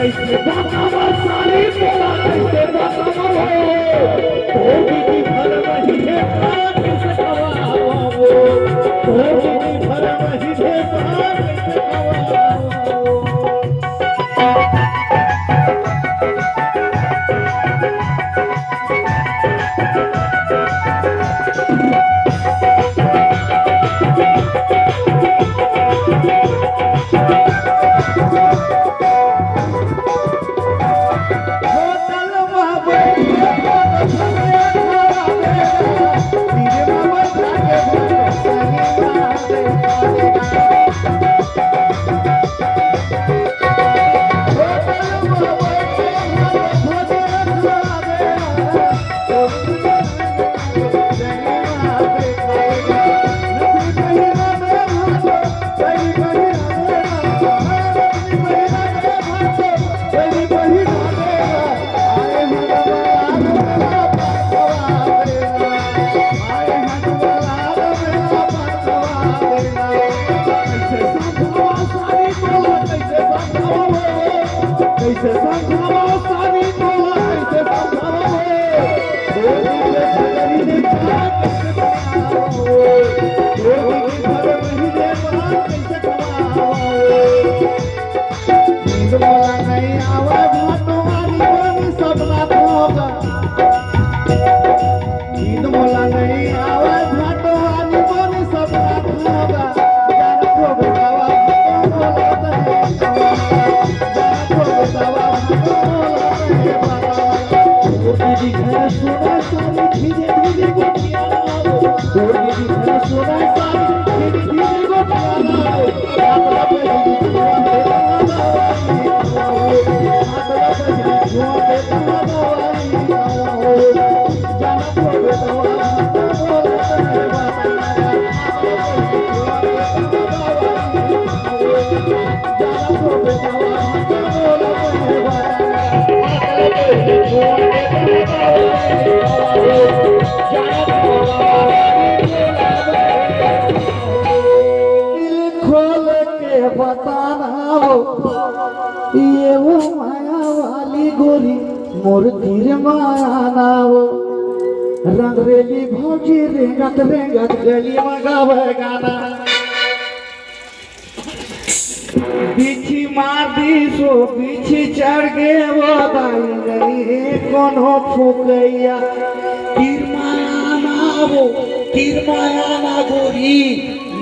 कैसे बतावा सारी तोला कैसे बतावा धोबी की भर महीने पार कैसे कवाओ धोबी की भर महीने पार कैसे कवाओ। ये वो माया वाली गोरी मोर धीर माया वो रंगरेली भौजी रेंगत रेंगत गली में गावे गाना बिछी मार दी सो बिछी चढ़ गे वो दाई गई कोनो फुकैया किरमाया ना गोरी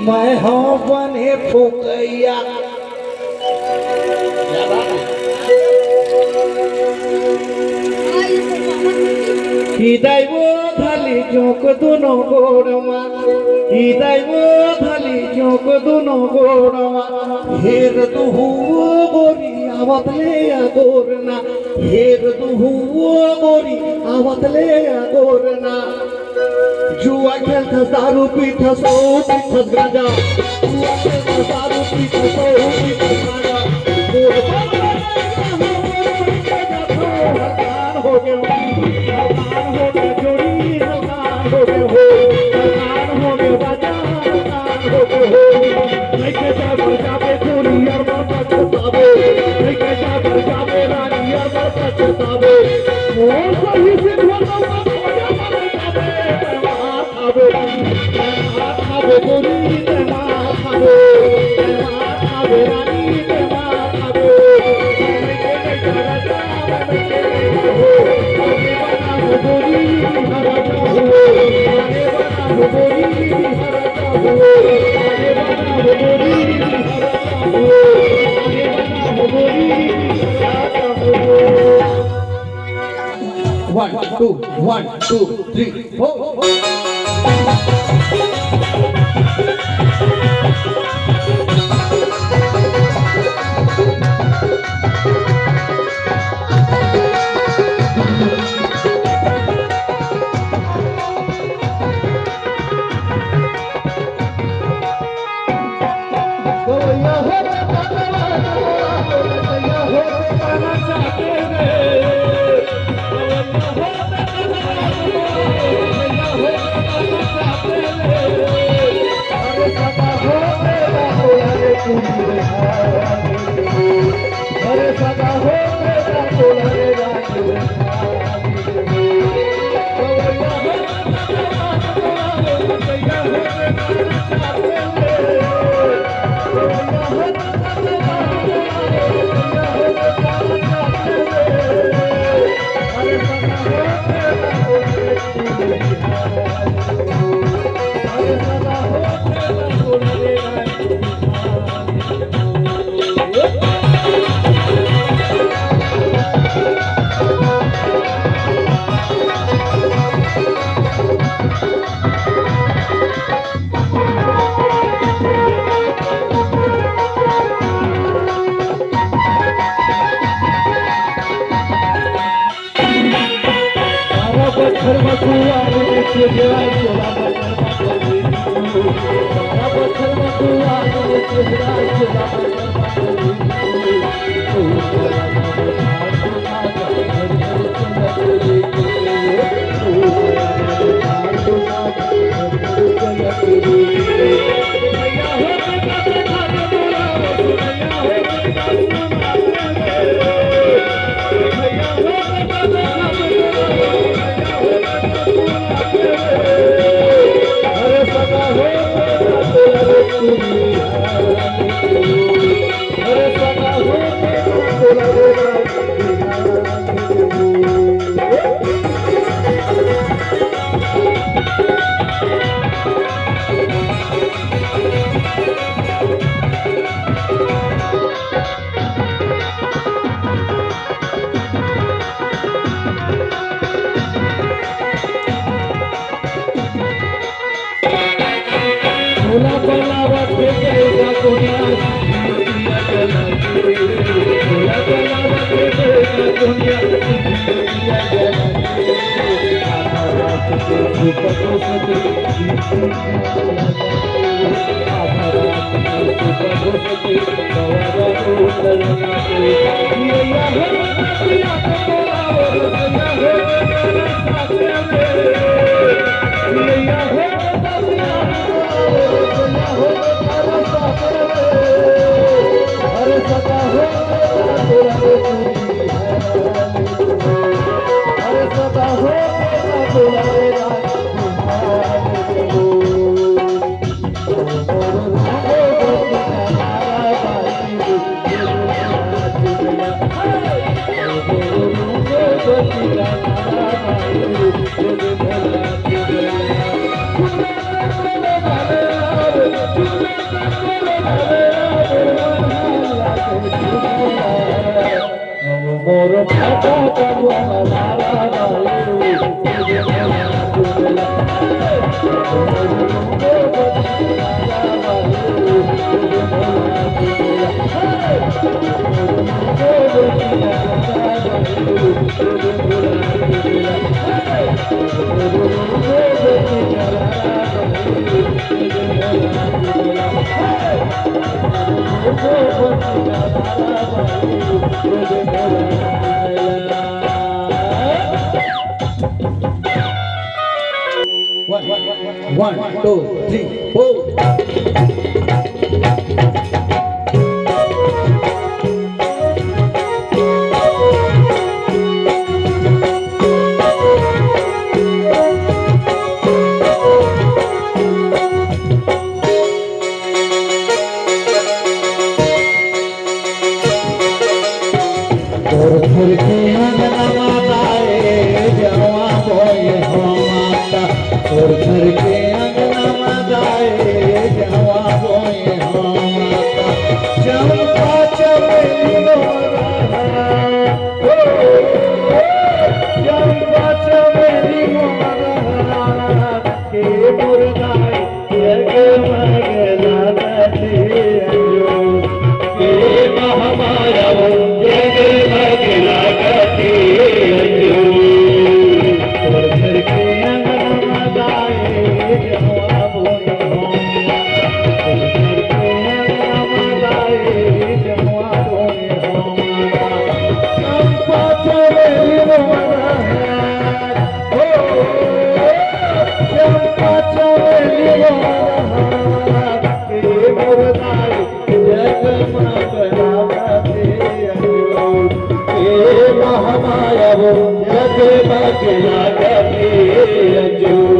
मैं हो बने फुकैया। हृदय वो धली जोक दोनों गोरमा हृदय वो धली जोक दोनों गोरमा हेर दुहु गोरी आवत ले गोरना हेर दुहु गोरी आवत ले गोरना जुआ खेलता दारू पीता सो पीता गांजा जुआ खेलता दारू पीता सो पीता गांजा हो गया One, two, three, four. अरे सदा हो One, two, three, four. लागते अंजूर।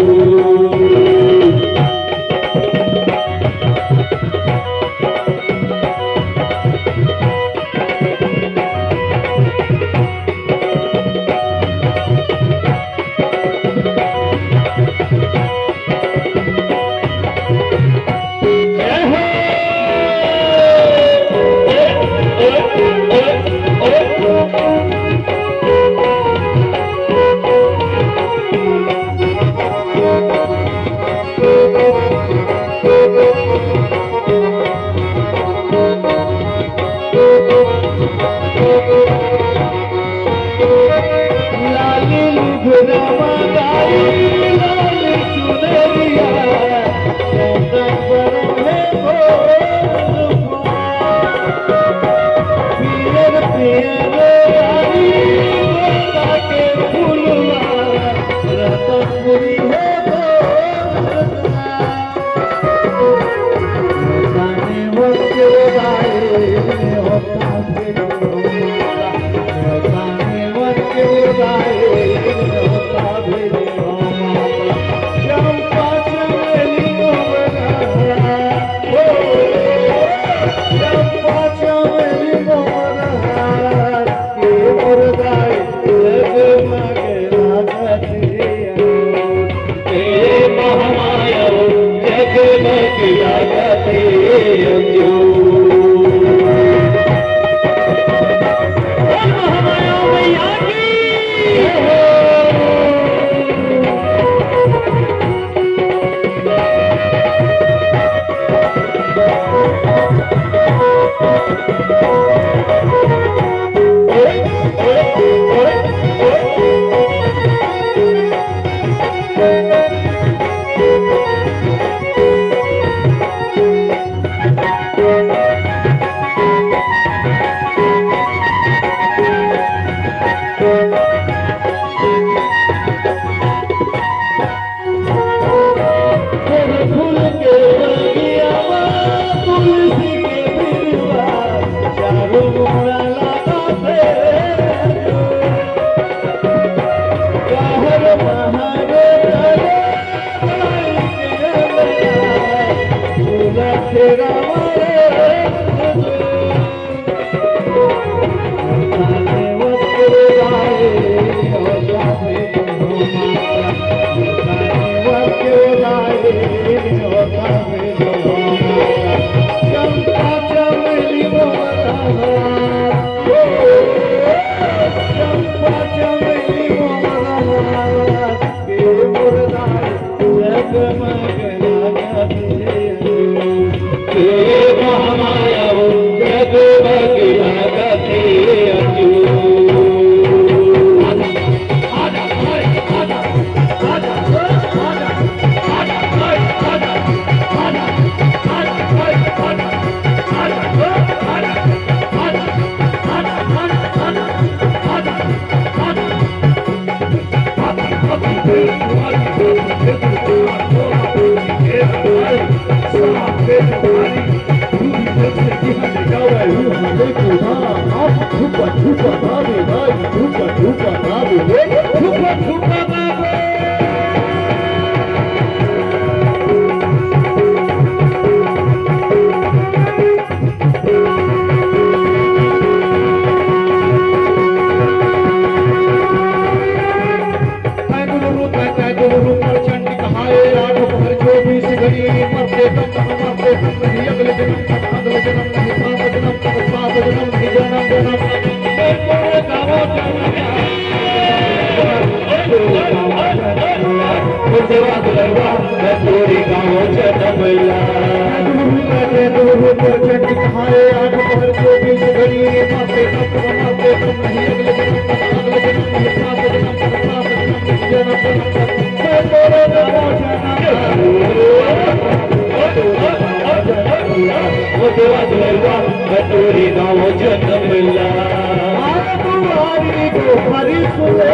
हरी सुने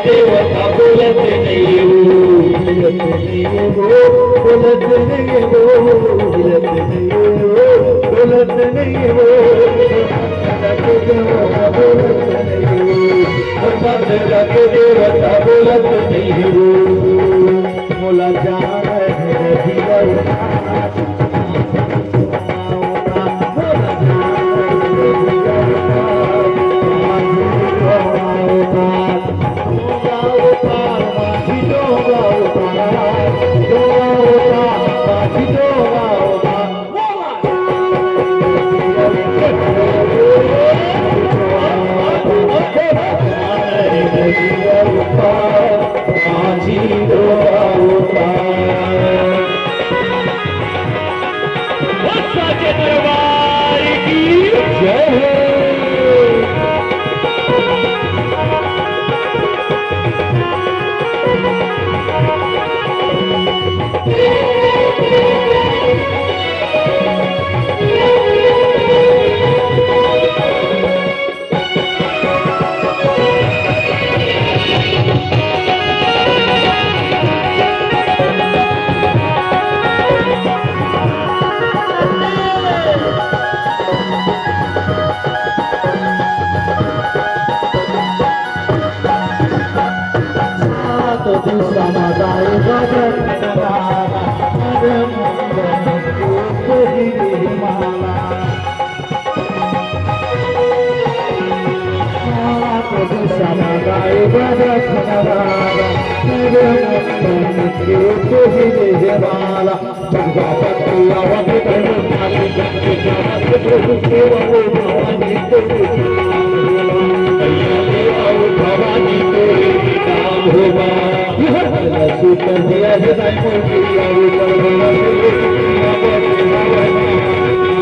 देवता बोलते नहीं हो। देवता बोलते नहीं हो। बोला जा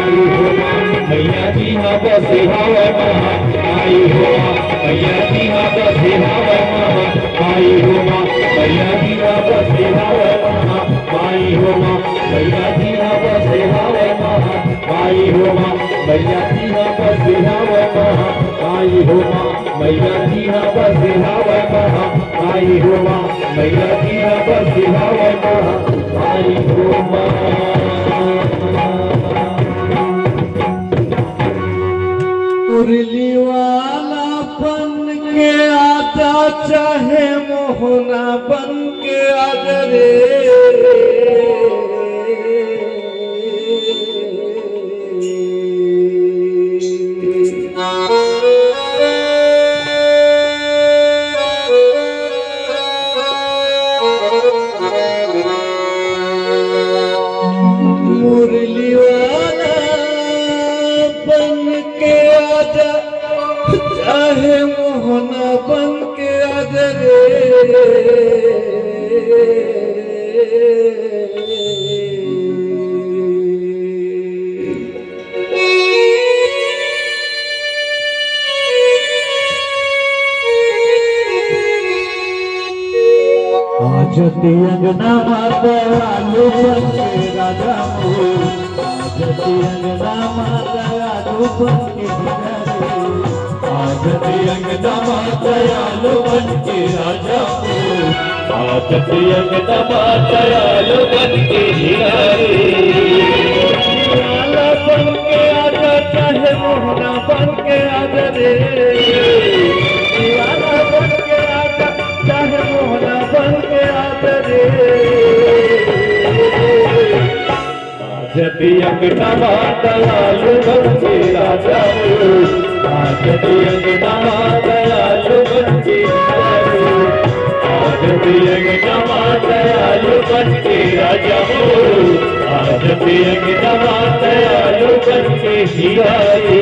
मैया जी हाँ बसे हवा महा आई हो। मैया जी हाँ बसे हवा महा आई हो। मैया जी हाँ बसे हवा महा आई हो। मैया जी हाँ बसे हवा महा आई हो। मैया जी हाँ बसे हवा महा आई हो। मैया जी हाँ बसे हवा महा आई हो। मैया जी हाँ बसे हवा महा आई हो। मुरली वाला बन के आता चाहे मोहना बन के आजा रे। मुरली वाला बन के आजा चाहे मोहना बन के आजा रे। आज अंगना माता आलू बन के राजा मोर। आज अंगना माता आलू बन के आज जगदमा दयालु बन के राजा हो, आज जगदमा दयालु बन के लाला बन के आजा, चाहे मोहना बन के आजा रे, लाला बन के आजा, चाहे मोहना बन के आजा रे। जति अंगनमा दयालु बन के राजा हो, जति अंगनमा दयालु बन के राजा हो, जति अंगनमा दयालु बन के राजा हो, जति अंगनमा दयालु बन के हिराए।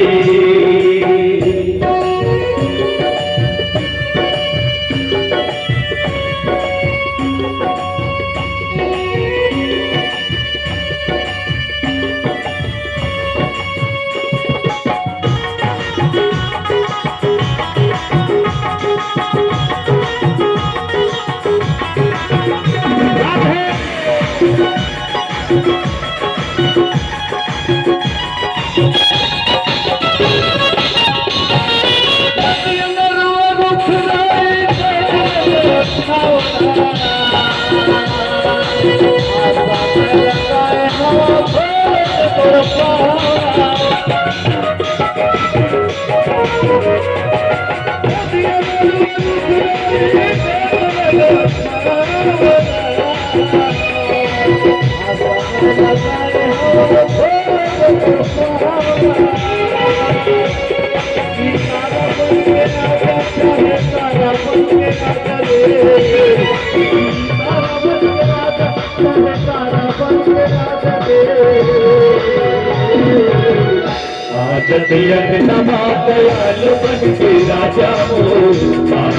जति अंगनमा दयालु बन के राजा हो,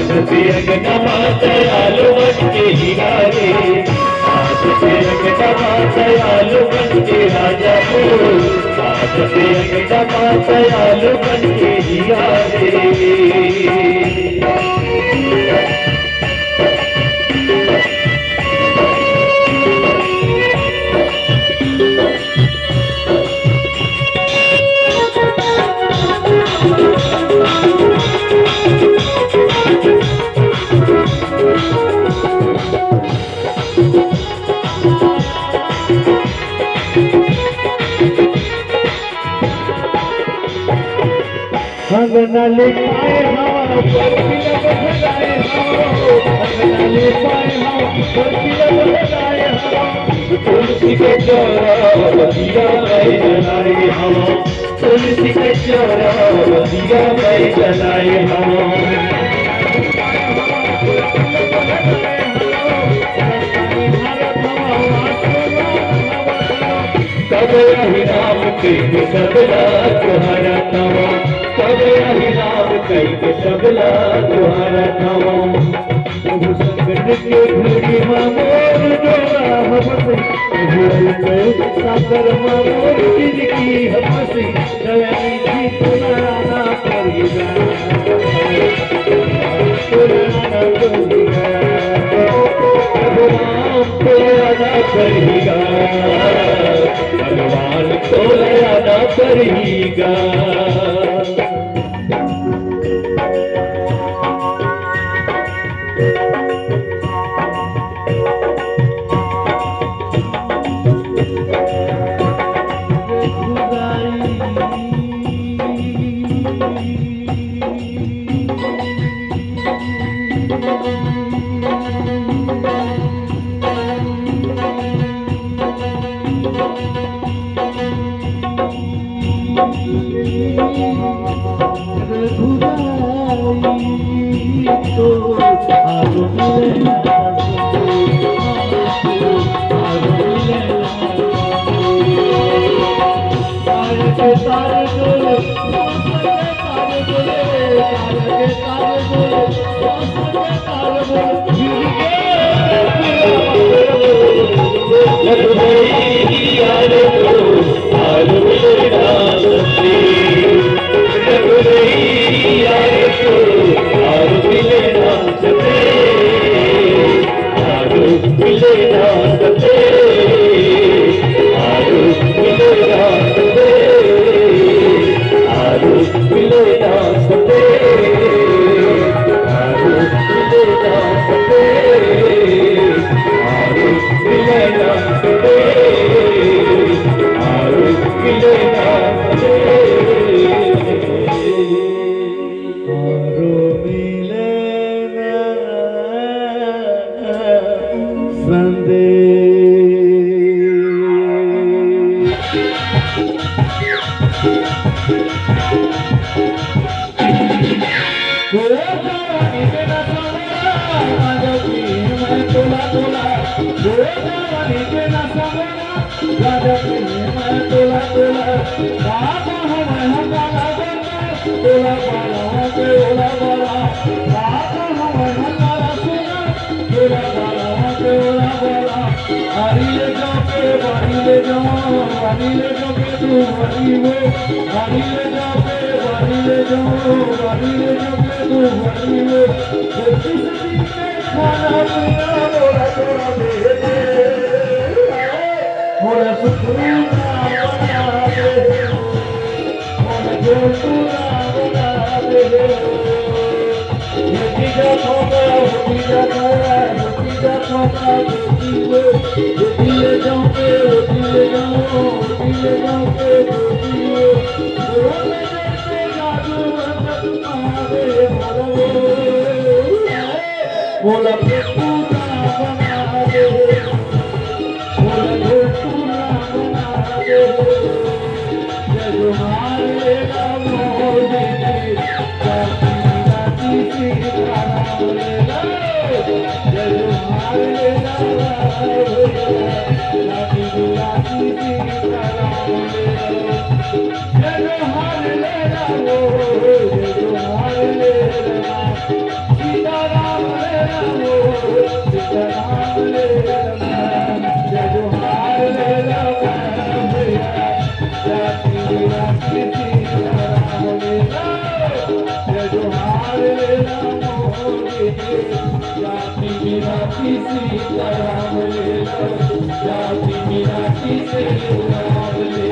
जति अंगनमा दयालु बन के हिराए, जति अंगनमा दयालु बन के राजा हो, जति अंगनमा दयालु बन के हिराए। अंगना ले पाए हम पर पिला बजाए हम, अंगना ले पाए हम पर पिला बजाए हम, तुलसी के चौरा दिया मैं जलाए हम, तुलसी के चौरा दिया मैं जलाए हम। तब रही राम के सबला तुम्हारा तवा, तब रही राम के सबला तुम्हारा तवा। संकट के घड़ी मोर जोड़ा हमसे, सागर मोर जिंदगी हमसे, दयाई थी तुम्हारा परिगा, भगवान को अदा करेगा, भगवान को अदा करेगा। मिले जवानी के न समझना राजा के मैं तोला तोला बाबा हम काला बना तोला बाला के ओला बाला बाबा हम काला सुना तोला बाला के ओला बाला हरी ले जाओ के हरी ले जाओ के तू हरी वो हरी ले जाओ के हरी ले जाओ के तू हरी वो जल्दी से खाना पीना बोला तोला दे दे मोरा सुखना बना दे मोरा जोतुना बना दे ये जा खोका ले जाओ के ले जाओ के रोने से जादू आवे बोला पूरा बना दे बोला पूरा बना दे जो मारे मोदी राती सी खाना ले जो मारे राती सी खाना ले जो हार ले जो हार ले सीता राम ले सीता राम ले जो हार ले राती सी खाना ले जो हार ले राती सीता राम ले जाती मीरा की से राम ले